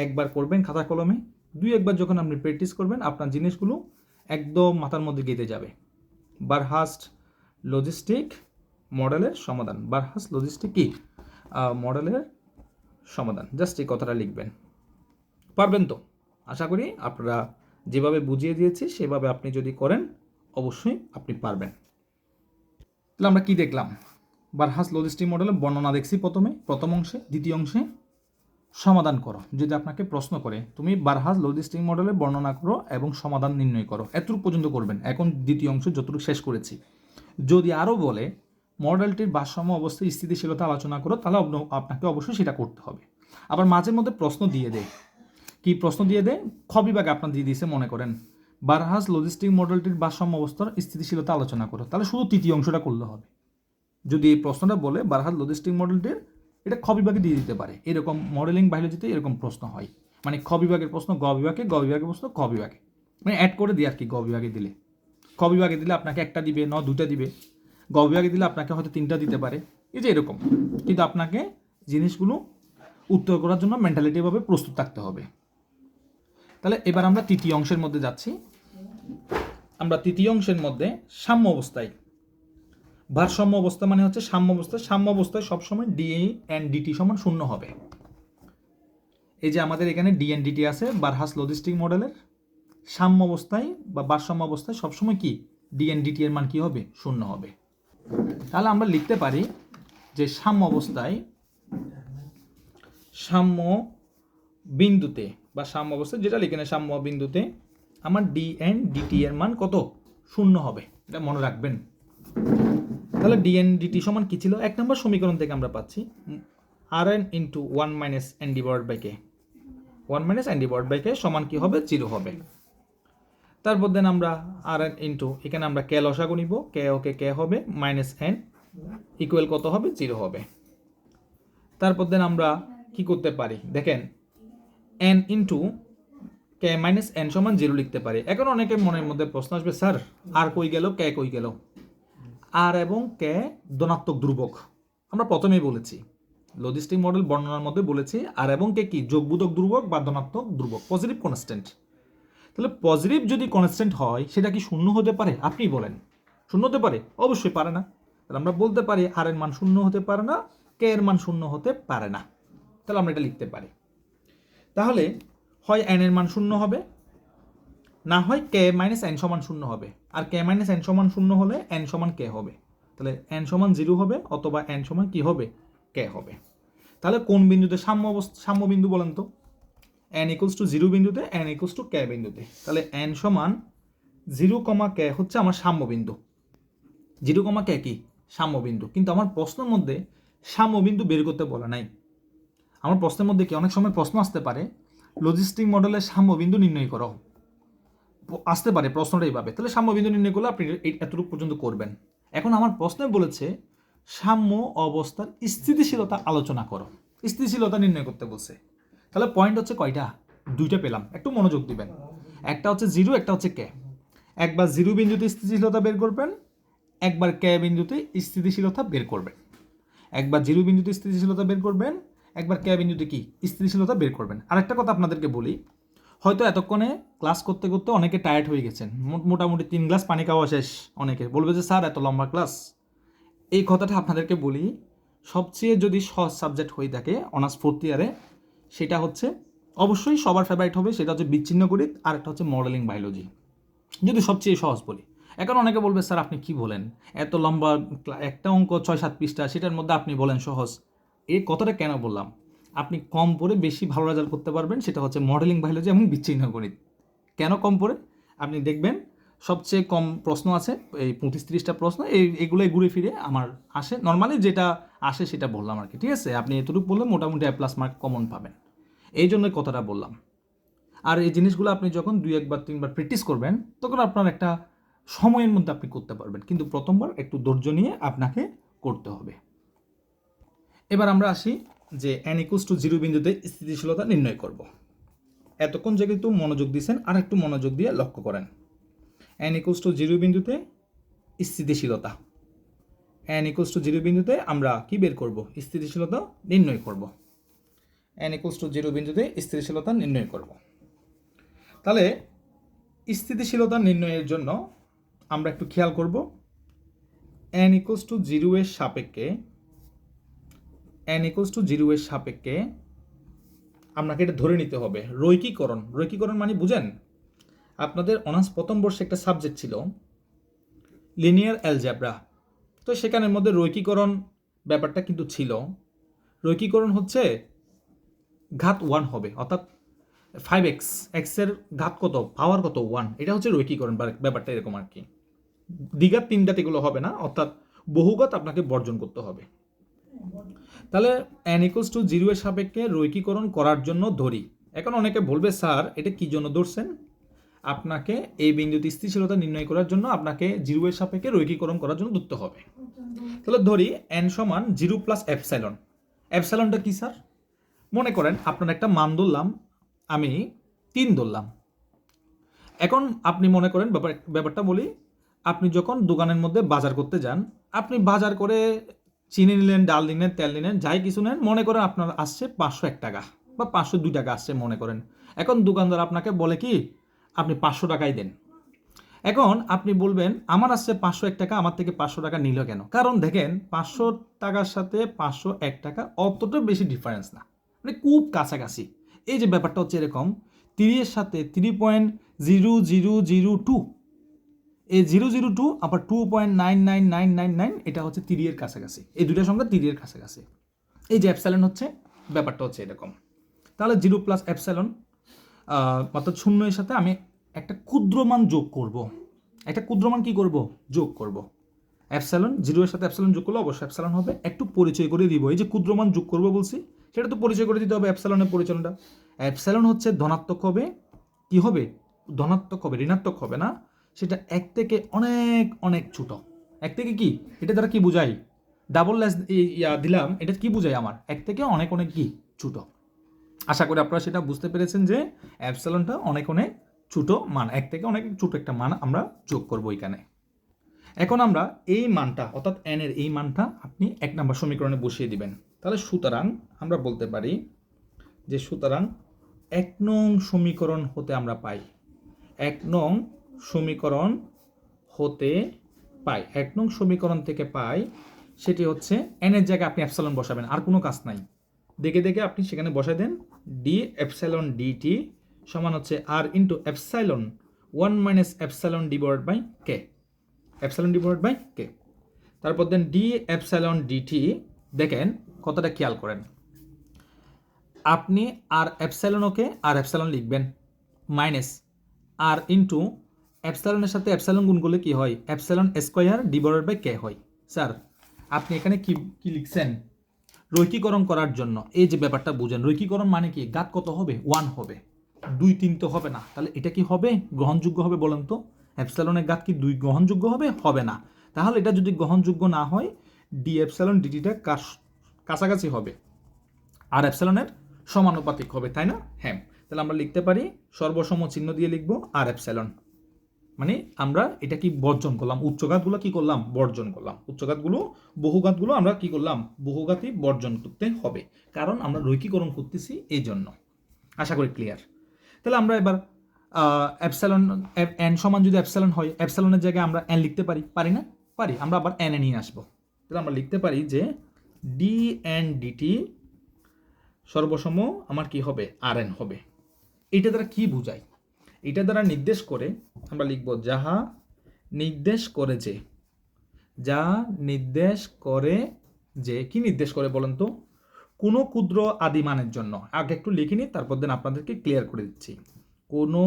একবার করবেন খাতা কলমে, দুই একবার যখন আপনি প্র্যাকটিস করবেন, আপনার জিনিসগুলো একদম মাথার মধ্যে গেঁথে যাবে। বারহাস লজিস্টিক মডেলের সমাধান, বারহাস লজিস্টিক কি মডেলের সমাধান, জাস্ট এই কথাটা লিখবেন। পারবেন তো? আশা করি আপনারা যেভাবে বুঝিয়ে দিয়েছি সেভাবে আপনি যদি করেন অবশ্যই আপনি পারবেন। তাহলে আমরা কি দেখলাম, বারহাস লজিস্টিক মডেলের বর্ণনা দেখছি প্রথম অংশে। দ্বিতীয় অংশে সমাধান করো, যদি আপনাকে প্রশ্ন করে তুমি বারহাস লজিস্টিক মডেলের বর্ণনা করো এবং সমাধান নির্ণয় করো, এতটুকু পর্যন্ত করবেন। এখন দ্বিতীয় অংশ যতটুকু শেষ করেছি, যদি আরও বলে মডেলটির ভারসাম্য অবস্থায় স্থিতিশীলতা আলোচনা করো, তাহলে আপনাকে অবশ্যই সেটা করতে হবে। আবার মাঝে মধ্যে প্রশ্ন দিয়ে দেয়, কি প্রশ্ন দিয়ে দেয়, খ বিভাগে আপনার দিয়ে দিয়েছে, মনে করেন বারহাস লজিস্টিক মডেলটির ভারসাম্য অবস্থার স্থিতিশীলতা আলোচনা করো, তাহলে শুধু তৃতীয় অংশটা করলে হবে। যদি এই প্রশ্নটা বলে বারহাস লজিস্টিক মডেলটির, এটা খ বিভাগে দিয়ে দিতে পারে। এরকম মডেলিং বায়োলজিতে এরকম প্রশ্ন হয়, মানে খ বিভাগের প্রশ্ন গ বিভাগে, গ বিভাগের প্রশ্ন খ বিভাগে, মানে অ্যাড করে দিয়ে আর কি। গ বিভাগে দিলে, খ বিভাগে দিলে আপনাকে একটা দিবে, ন দুটা দিবে, গ বিভাগে দিলে আপনাকে হয়তো তিনটা দিতে পারে, এই যে এরকম। কিন্তু আপনাকে জিনিসগুলো উত্তর করার জন্য মেন্টালিটিভাবে প্রস্তুত থাকতে হবে। তাহলে এবার আমরা তৃতীয় অংশের মধ্যে যাচ্ছি। আমরা তৃতীয় অংশের মধ্যে সাম্য অবস্থায়, ভারসাম্য অবস্থা মানে হচ্ছে সাম্য অবস্থা। সাম্য অবস্থায় সবসময় ডি এন ডিটি সমান শূন্য হবে। এই যে আমাদের এখানে ডি এন ডিটি আছে বারহাস লজিস্টিক মডেলের, সাম্য অবস্থায় বা ভারসাম্য অবস্থায় সবসময় কি ডি এন ডিটি এর মান কি হবে, শূন্য হবে। তাহলে আমরা লিখতে পারি যে সাম্য অবস্থায়, সাম্য বিন্দুতে বা সাম্য অবস্থায়, যেটা লিখে না সাম্য বিন্দুতে আমার ডি এন ডিটি এর মান কত, শূন্য হবে। এটা মনে রাখবেন। তাহলে ডি এন ডিটি সমান কি ছিল, এক নম্বর সমীকরণ থেকে আমরা পাচ্ছি R N into 1 minus N divide by K, 1 minus N divide by K সমান কি হবে, 0 হবে। তারপর দেন আমরা আর এন ইন্টু, এখানে আমরা কে লসাগু নিব, কে ওকে কে হবে মাইনাস এন ইকুয়াল কত হবে, 0 হবে। তারপর দেন আমরা কি করতে পারি দেখেন, N into K minus N সমান 0 লিখতে পারি। এখন অনেকের মনের মধ্যে প্রশ্ন আসবে, স্যার আর কই গেল, কে কই গেল? আর এবং কে ধনাত্মক ধ্রুবক। আমরা প্রথমেই বলেছি, লজিস্টিক মডেল বর্ণনার মধ্যে বলেছি আর এবং কে কি যোগবোধক ধ্রুবক বা ধনাত্মক ধ্রুবক, পজিটিভ কনস্ট্যান্ট। তাহলে পজিটিভ যদি কনস্ট্যান্ট হয় সেটা কি শূন্য হতে পারে? আপনি বলেন, শূন্য হতে পারে? অবশ্যই পারে না। তাহলে আমরা বলতে পারি আর এর মান শূন্য হতে পারে না, কে এর মান শূন্য হতে পারে না। তাহলে আমরা এটা লিখতে পারি। তাহলে হয় এন এর মান শূন্য হবে, না হয় কে মাইনাস এন সমান শূন্য হবে। আর কে মাইনাস এন সমান শূন্য হলে এন সমান কে হবে। তাহলে এন সমান 0 হবে অথবা এন সমান কি হবে, কে হবে। তাহলে কোন বিন্দুতে সাম্য বিন্দু বলেন তো? এন ইকুয়ালস টু 0 বিন্দুতে, এন ইকুয়ালস টু কে বিন্দুতে। তাহলে এন সমান 0, কে হচ্ছে আমার সাম্য বিন্দু। 0, কে কি সাম্য বিন্দু। কিন্তু আমার প্রশ্নের মধ্যে সাম্য বিন্দু বের করতে বলা নাই। আমার প্রশ্নের মধ্যে কি অনেক সময় প্রশ্ন আসতে পারে, লজিস্টিক মডেলের সাম্য বিন্দু নির্ণয় করো, আসতে পারে প্রশ্নটা এইভাবে। তাহলে সাম্য বিন্দু নির্ণয় করলে আপনি এতটুকু পর্যন্ত করবেন। এখন আমার প্রশ্নে বলেছে সাম্য অবস্থার স্থিতিশীলতা আলোচনা করো, স্থিতিশীলতা নির্ণয় করতে বলছে। তাহলে পয়েন্ট হচ্ছে কয়টা, 2টা পেলাম, একটু মনোযোগ দিবেন। একটা হচ্ছে 0, একটা হচ্ছে কে। একবার 0 বিন্দুতে স্থিতিশীলতা বের করবেন, একবার কে বিন্দুতে স্থিতিশীলতা বের করবেন। একবার 0 বিন্দুতে স্থিতিশীলতা বের করবেন, একবার কে বিন্দুতে কি স্থিতিশীলতা বের করবেন। আরেকটা কথা আপনাদেরকে বলি, হয়তো এতক্ষণে ক্লাস করতে করতে অনেকে টায়ার্ড হয়ে গেছেন, মোটামুটি 3 গ্লাস পানি খাওয়া শেষ। অনেকে বলবে যে স্যার এত লম্বা ক্লাস। এই কথাটা আপনাদেরকে বলি, সবচেয়ে যদি সহজ সাবজেক্ট হয়ে থাকে অনার্স 4th ইয়ারে, সেটা হচ্ছে অবশ্যই সবার ফেভারিট হবে, সেটা হচ্ছে বিচ্ছিন্ন গণিত, আর একটা হচ্ছে মডেলিং বায়োলজি, যদি সবচেয়ে সহজ বলি। এখন অনেকে বলবে স্যার আপনি কি বলেন, এত লম্বা একটা অঙ্ক 6-7 পৃষ্ঠা, সেটার মধ্যে আপনি বলেন সহজ। এই কথাটা কেন বললাম, আপনি কম পড়ে বেশি ভালো রেজাল্ট করতে পারবেন, সেটা হচ্ছে মডেলিং বায়োলজি এবং বিচ্ছিন্ন গণিত। কেন কম পড়ে? আপনি দেখবেন সবচেয়ে কম প্রশ্ন আছে, এই 35-30টা প্রশ্ন, এগুলোই ঘুরে ফিরে আমার আসে। নর্মালি যেটা আসে সেটা বললাম আর কি, ঠিক আছে? আপনি এতটুকু বললে মোটামুটি A+ মার্ক কমন পাবেন, এই জন্যই কথাটা বললাম। আর এই জিনিসগুলো আপনি যখন 2-1 বার 3 বার প্র্যাকটিস করবেন, তখন আপনার একটা সময়ের মধ্যে আপনি করতে পারবেন, কিন্তু প্রথমবার একটু ধৈর্য নিয়ে আপনাকে করতে হবে। এবার আমরা আসি যে n ইকুয়ালস টু 0 বিন্দুতে স্থিতিশীলতা নির্ণয় করব। এতক্ষণ যে কিন্তু মনোযোগ দিয়েছেন, আর একটু মনোযোগ দিয়ে লক্ষ্য করেন। n ইকুয়ালস টু 0 বিন্দুতে স্থিতিশীলতা, n ইকুয়ালস টু 0 বিন্দুতে আমরা কি বের করব, স্থিতিশীলতা নির্ণয় করব। n ইকুয়ালস টু 0 বিন্দুতে স্থিতিশীলতা নির্ণয় করব। তাহলে স্থিতিশীলতা নির্ণয়ের জন্য আমরা একটু খেয়াল করব, n ইকুয়ালস টু 0 এর সাপেক্ষে, n ইকুয়ালস টু 0 এর সাপেক্ষে আপনাকে এটা ধরে নিতে হবে রৈখিকরণ। রৈখিকরণ মানে বুঝেন? আপনাদের অনার্স প্রথম বর্ষে একটা সাবজেক্ট ছিল লিনিয়ার অ্যালজেব্রা, তো সেখানের মধ্যে রৈখিকরণ ব্যাপারটা কিন্তু ছিল। রৈখিকরণ হচ্ছে ঘাত 1 হবে, অর্থাৎ 5x, এক্সের ঘাত কত, পাওয়ার কত, 1। এটা হচ্ছে রৈখিকরণ ব্যাপারটা এরকম আর কি। দ্বিঘাত তিনঘাত এগুলো হবে না, অর্থাৎ বহুঘাত আপনাকে বর্জন করতে হবে। তাহলে n ইকুয়ালস টু 0 এর সাপেক্ষে রৈখিকরণ করার জন্য ধরি। এখন অনেকে বলবে স্যার এটা কি জন্য ধরছেন? আপনাকে এই বিন্দুতে স্থিতিশীলতা নির্ণয় করার জন্য আপনাকে 0 এর সাপেক্ষে রৈখিকরণ করার জন্য ধরতে হবে। তাহলে ধরি n সমান 0 প্লাস এপসাইলন। এপসাইলনটা কি স্যার? মনে করেন আপনার একটা মান ধরলাম, আমি 3 ধরলাম। এখন আপনি মনে করেন ব্যাপারটা বলি, আপনি যখন দোকানের মধ্যে বাজার করতে যান, আপনি বাজার করে চিনি নিলেন, ডাল নিলেন, তেল নিলেন, যাই কিছু নেন, মনে করেন আপনার আসছে 501 টাকা বা 502 টাকা আসছে মনে করেন। এখন দোকানদার আপনাকে বলে কি আপনি 500 টাকাই দেন। এখন আপনি বলবেন আমার আসছে 501 টাকা, আমার থেকে 500 টাকা নিল কেন? কারণ দেখেন 500 টাকার সাথে 501 টাকা অতটা বেশি ডিফারেন্স না, মানে খুব কাছাকাছি। এই যে ব্যাপারটা হচ্ছে এরকম, 3 এর সাথে 3.00002, এই 002 আবার 2.99999, এটা হচ্ছে 3 এর কাছাকাছি। এই দুইটা সংখ্যা 3 এর কাছাকাছি। এই যে এপসাইলন হচ্ছে ব্যাপারটা হচ্ছে এরকম। তাহলে 0 প্লাস এপসাইলন অর্থাৎ 0 এর সাথে আমি একটা ক্ষুদ্র মান যোগ করব। একটা ক্ষুদ্র মান কি করব? যোগ করব। অ্যাপসাইলন, 0 এর সাথে অ্যাপসাইলন যোগ করলে অবশ্যই অ্যাপসাইলন হবে। একটু পরিচয় করে দিব, এই যে ক্ষুদ্রমান যোগ করবো বলছি, সেটা তো পরিচয় করে দিতে হবে অ্যাপসাইলনের পরিচয়টা। অ্যাপসাইলন হচ্ছে ধনাত্মক হবে, কি হবে, ধনাত্মক হবে, ঋণাত্মক হবে না, সেটা এক থেকে অনেক অনেক ছোট। এক থেকে কি, এটা দ্বারা কি বোঝাই, ডাবল লেস দিলাম, এটা কি বোঝায় আমার, এক থেকে অনেক অনেক কি ছোট। আশা করি আপনারা সেটা বুঝতে পেরেছেন যে অ্যাপসাইলনটা অনেক অনেক ছোট মান, এক থেকে অনেক ছোট একটা মান আমরা যোগ করবো এখানে। এখন আমরা এই মানটা অর্থাৎ n এর এই মানটা আপনি 1 নম্বর সমীকরণে বসিয়ে দিবেন। তাহলে সুতরাং আমরা বলতে পারি যে সুতরাং 1 নং সমীকরণ হতে আমরা পাই, 1 নং সমীকরণ হতে পাই, 1 নং সমীকরণ থেকে পাই, সেটি হচ্ছে n এর জায়গায় আপনি অ্যাপসাইলন বসাবেন, আর কোনো কাজ নাই। দেখে দেখে আপনি সেখানে বসাই দেন, ডি এপসাইলন ডিটি সমান হচ্ছে R into epsilon 1 minus epsilon divided by K, epsilon divided by K. তারপর দেন ডি এপসাইলন ডিটি, দেখেন কতটা খেয়াল করেন, আপনি আর এপসাইলনকে আর এপসাইলন লিখবেন মাইনাস আর ইন্টু এপসাইলনের সাথে এপসাইলন গুণ করলে কি হয়, এপসাইলন স্কোয়ার ডিভাইডেড বাই কে হয়। স্যার আপনি এখানে কি কি লিখছেন, রৈখিকরণ করার জন্য এই যে ব্যাপারটা বুঝেন, রৈখিকরণ মানে কি, ঘাত কত হবে, 1 হবে, 2 3 তো হবে না, তাহলে এটা কি হবে, গ্রহণযোগ্য হবে বলেন তো, অ্যাপসাইলনের ঘাত কি 2 গ্রহণযোগ্য হবে, হবে না। তাহলে এটা যদি গ্রহণযোগ্য না হয়, ডি এপসাইলন ডিটিটা কাছাকাছি হবে আর এপসাইলনের সমানুপাতিক হবে, তাই না? হ্যাঁ, তাহলে আমরা লিখতে পারি সর্বসম চিহ্ন দিয়ে লিখবো আর এপসাইলন, মানে আমরা এটা কি বর্জন করলাম, উচ্চঘাতগুলো কি করলাম, বর্জন করলাম, উচ্চঘাতগুলো বহুঘাতগুলো আমরা কি করলাম, বহুঘাতই বর্জন করতে হবে, কারণ আমরা রৈখিকরণ করতেছি এই জন্য। আশা করি ক্লিয়ার। তাহলে আমরা এবার অ্যাপসাইলন এন সমান যদি অ্যাপসাইলন হয়, অ্যাপসাইলনের জায়গায় আমরা এন লিখতে পারি, পারি না, পারি, আমরা আবার এন নিয়ে আসবো। তাহলে আমরা লিখতে পারি যে ডি এন ডিটি সর্বসম আমার কি হবে, আর এন হবে। এটা দ্বারা কি বোঝায়, এটা দ্বারা নির্দেশ করে আমরা লিখব যাহা নির্দেশ করে যে, যা নির্দেশ করে যে, কি নির্দেশ করে বলেন তো, কোনো ক্ষুদ্র আদিমানের জন্য, আগে একটু লিখে নিই তারপর দেন আপনাদেরকে ক্লিয়ার করে দিচ্ছি, কোনো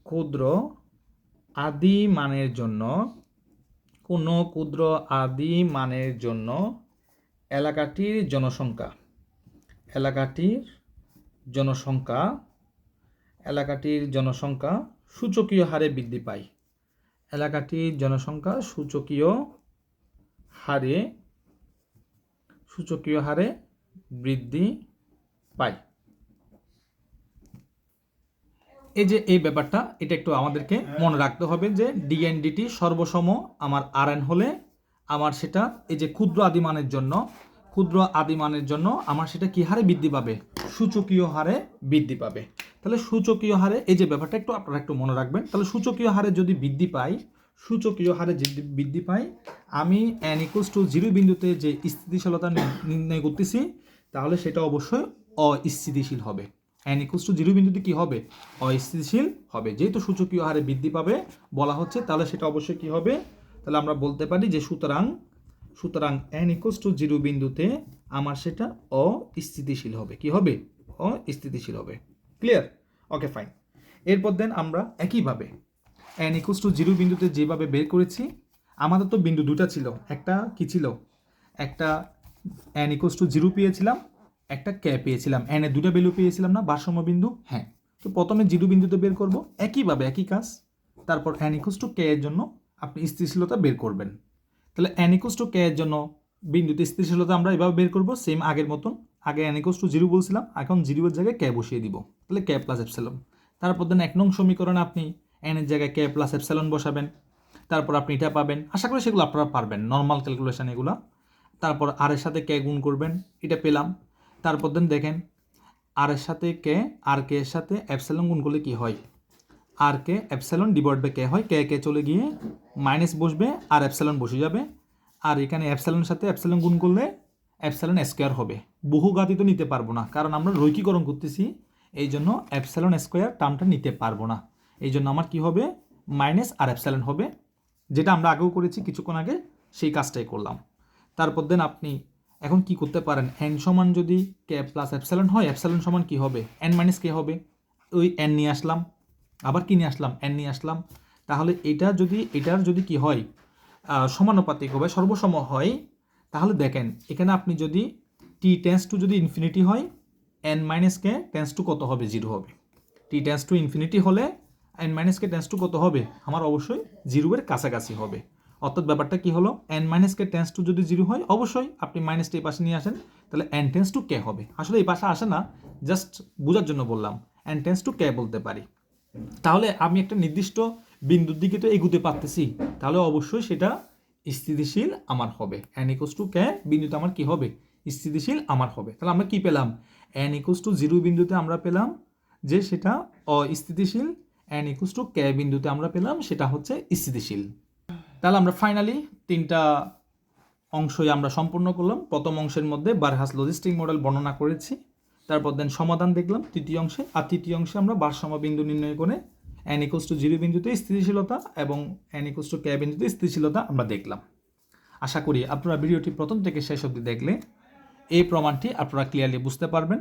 ক্ষুদ্র আদিমানের জন্য, কোনো ক্ষুদ্র আদিমানের জন্য এলাকাটির জনসংখ্যা, এলাকাটির জনসংখ্যা, এলাকাটির জনসংখ্যা সূচকীয় হারে বৃদ্ধি পায়, এলাকাটির জনসংখ্যা সূচকীয় হারে বৃদ্ধি পায়। এই যে এই ব্যাপারটা, এটা একটু আমাদেরকে মনে রাখতে হবে যে ডিএনডিটি সর্বসম আমার আর এন হলে আমার সেটা এই যে ক্ষুদ্র আদিমানের জন্য আমার সেটা কি হারে বৃদ্ধি পাবে, সূচকীয় হারে বৃদ্ধি পাবে। তাহলে সূচকীয় হারে, এই যে ব্যাপারটা একটু আপনারা একটু মনে রাখবেন। তাহলে সূচকীয় হারে যদি বৃদ্ধি পাই, সূচকীয় হারে যদি বৃদ্ধি পাই, আমি n = 0 বিন্দুতে যে স্থিতিশীলতা নির্ণয় করতেছি, তাহলে সেটা অবশ্যই অস্থিতিশীল হবে। n = 0 বিন্দুতে কি হবে, অস্থিতিশীল হবে। যেহেতু সূচকীয় হারে বৃদ্ধি পাবে বলা হচ্ছে, তাহলে সেটা অবশ্যই কি হবে, তাহলে আমরা বলতে পারি যে সুতরাং n = 0 বিন্দুতে আমার সেটা অস্থিতিশীল হবে, কি হবে, অস্থিতিশীল হবে। ক্লিয়ার? Okay fine. এরপর দেন আমরা একইভাবে n = 0 বিন্দুতে যেভাবে বের করেছি, আমাদের তো বিন্দু দুটা ছিল, একটা কি ছিল, একটা n = 0 পেয়েছিলাম, একটা কে পেয়েছিলাম, n এর দুটো ভ্যালু পেয়েছিলাম না, ভারসাম্য বিন্দু। হ্যাঁ, তো প্রথমে 0 বিন্দুতে বের করব, একইভাবে একই কাজ, তারপর n = k এর জন্য আপনি স্থিতিশীলতা বের করবেন। তাহলে n = k এর জন্য বিন্দুতে স্থিতিশীলতা আমরা এভাবে বের করব, সেম আগের মতন। আগে n = 0 বলছিলাম, এখন 0 এর জায়গায় k বসিয়ে দিব, তাহলে k + এপসাইলন। তারপর দেন 1 নং সমীকরণে আপনি n এর জায়গায় k + এপসাইলন বসাবেন, তারপর আপনি এটা পাবেন। আশা করি সেগুলো আপনারা পারবেন, নর্মাল ক্যালকুলেশন এগুলো। তারপর আর এর সাথে k গুণ করবেন, এটা পেলাম। তারপর দেন দেখেন আর এর সাথে k, আর কে এর সাথে এপসাইলন গুণ করলে কি হয়, আর কে এপসাইলন ডিভাইড বাই কে হয়, কে চলে গিয়ে মাইনাস বসবে আর এপসাইলন বসে যাবে, আর এখানে এপসাইলনের সাথে এপসাইলন গুণ করলে এপসাইলন স্কোয়ার হবে। বহুঘাতী তো নিতে পারবো না, কারণ আমরা রৈখিকরণ করতেছি, এই জন্য এপসাইলন স্কোয়ার টার্মটা নিতে পারবো না, এই জন্য আমার কি হবে, মাইনাস আর এপসাইলন হবে, যেটা আমরা আগেও করেছি কিছুক্ষণ আগে, সেই কাজটাই করলাম। তারপর দেন আপনি এখন কি করতে পারেন, n সমান যদি k + এপসাইলন হয়, এপসাইলন সমান কি হবে, n - k হবে, ওই n নিয়ে আসলাম, আবার কি নিয়ে আসলাম, n নিয়ে আসলাম। তাহলে এটার যদি কি হয়, সমানুপাতিক হবে, সর্বসম হয়, তাহলে দেখেন এখানে আপনি যদি টি টেন্স টু যদি ইনফিনিটি হয়, N minus K tends to কত হবে? 0 হবে। টি টেন্স টু ইনফিনিটি হলে N minus K tends to কত হবে? আমার অবশ্যই 0 এর কাছাকাছি হবে। অর্থাৎ ব্যাপারটা কি হলো? N minus K tends to যদি 0 হয়, অবশ্যই আপনি মাইনাসটা এই পাশে নিয়ে আসেন, তাহলে এন টেন্স টু কে হবে। আসলে এই পাশে আসে না, জাস্ট বোঝার জন্য বললাম, এন টেন্স টু কে বলতে পারি। তাহলে আমি একটা নির্দিষ্ট বিন্দুর দিকে তো এগুতে পারতেছি, তাহলে অবশ্যই সেটা স্থিতিশীল আমার হবে। এন ইকুয়ালস টু কে বিন্দুতে আমার কি হবে? স্থিতিশীল আমার হবে। তাহলে আমরা কি পেলাম? এন ইকুয়ালস টু 0 বিন্দুতে আমরা পেলাম যে সেটা অস্থিতিশীল, এন ইকুয়ালস টু কে বিন্দুতে আমরা পেলাম সেটা হচ্ছে স্থিতিশীল। তাহলে আমরা ফাইনালি 3টা অংশই আমরা সম্পূর্ণ করলাম। প্রথম অংশের মধ্যে বারহাস লজিস্টিক মডেল বর্ণনা করেছি, তারপর দেন সমাধান দেখলাম তৃতীয় অংশে, আর তৃতীয় অংশে আমরা ভারসাম্য বিন্দু নির্ণয় করে এন ইকুয়ালস টু 0 বিন্দুতে স্থিতিশীলতা এবং এন ইকুয়ালস টু কে বিন্দুতে স্থিতিশীলতা আমরা দেখলাম। আশা করি আপনারা ভিডিওটি প্রথম থেকে শেষ অবধি দেখলে এই প্রমাণটি আপনারা ক্লিয়ারলি বুঝতে পারবেন।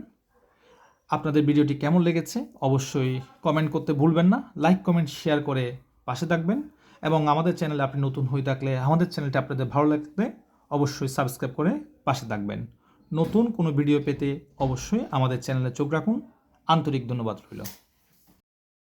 আপনাদের ভিডিওটি কেমন লেগেছে অবশ্যই কমেন্ট করতে ভুলবেন না, লাইক কমেন্ট শেয়ার করে পাশে থাকবেন, এবং আমাদের চ্যানেলে আপনি নতুন হয়ে থাকলে আমাদের চ্যানেলটি আপনাদের ভালো লাগলে অবশ্যই সাবস্ক্রাইব করে পাশে থাকবেন। নতুন কোনো ভিডিও পেতে অবশ্যই আমাদের চ্যানেলে চোখ রাখুন। আন্তরিক ধন্যবাদ রইল।